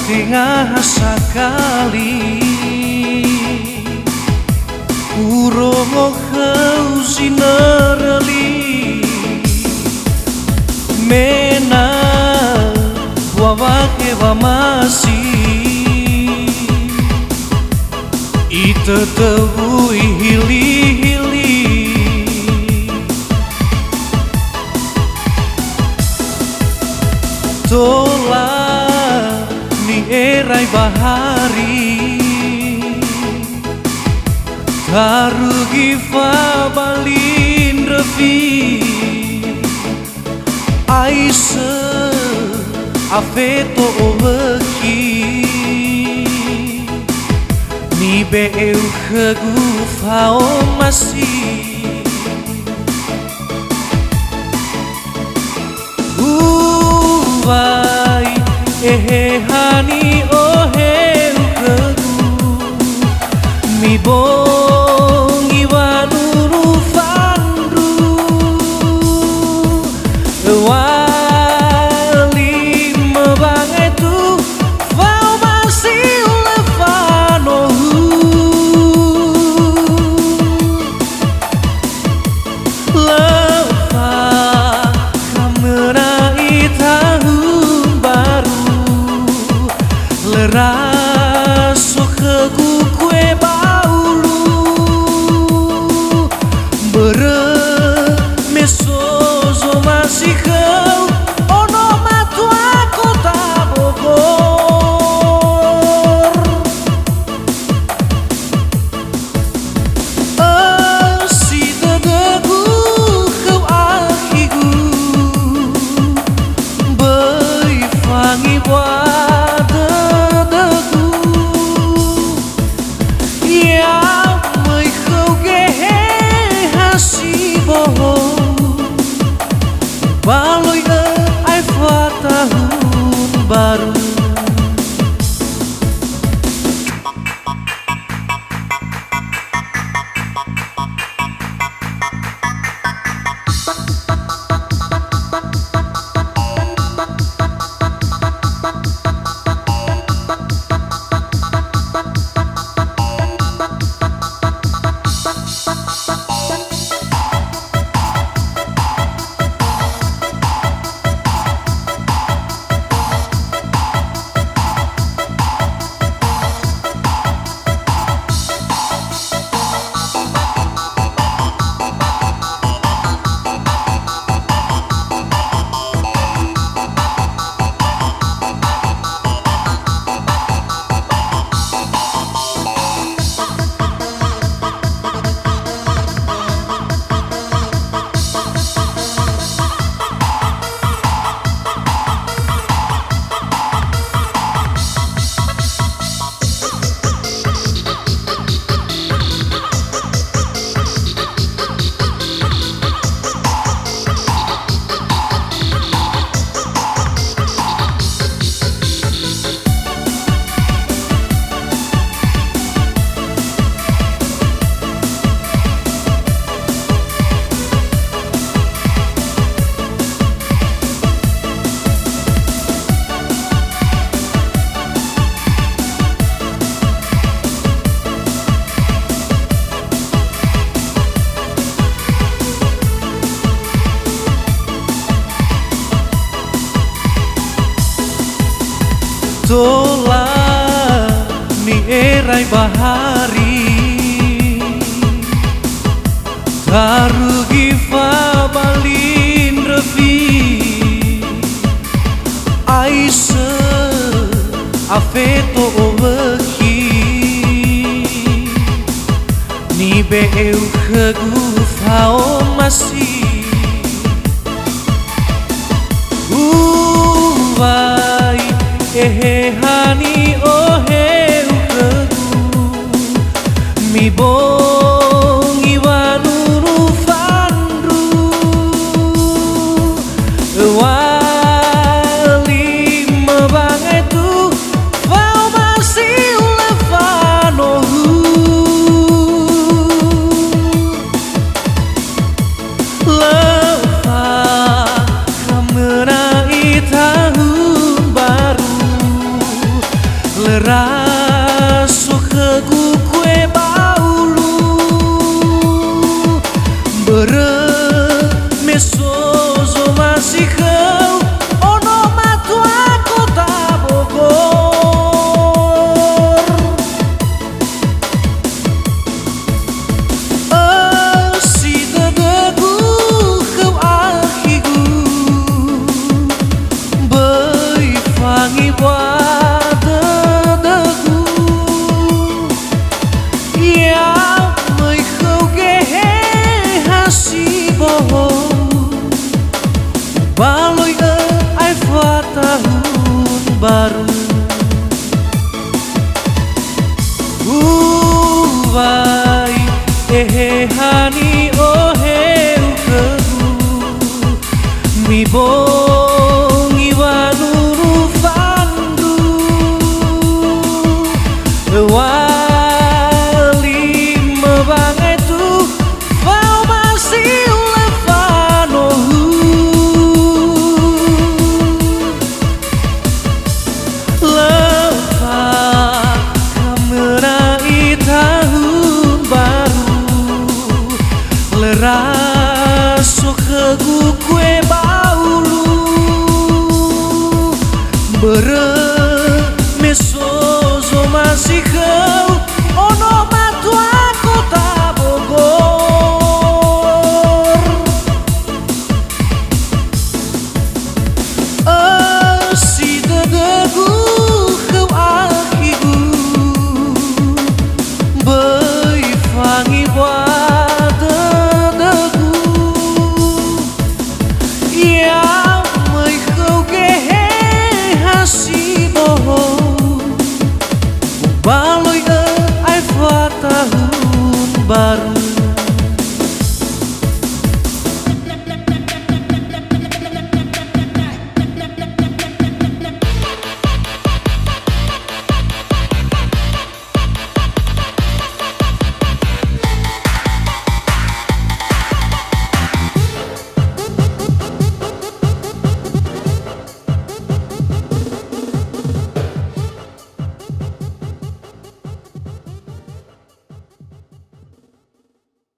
Dengar sekali Urongo kau sinerali Mena wawake wa masih Ita tebui hili-hili Tolak ni erai bahari Tarugi fa balin refi Aise afeto oveki Ni beu kegu fao masih Vai hani ohe ukegu Mi bongi wanuru fandu Wali mebangai tu Vau masih lefano Lefa kamerai tahun baru Leraso kegu kue baulu Mesozo masih kau Ono matua kota Bogor Si dedegu kau akigu Bei fangi buat dedegu Yang mai kau gehe hasi bohong Baloi ai fa tahun baru Tolak ni erai bahari Tarugi fa balin refi Aise afeto oveki Ni beu kegu fao masih Vai hani ohe ukegu Mi bongi wanuru fandu Wali mebangai tu Vau masih lefano Lefa kamerai tahun baru. Vai hani oh heu kegu mi bongi wanuru fandu wali mebangai tu vau masih levano leva kamerai tahun baru leraso kegu kue baulu bere mesozo masih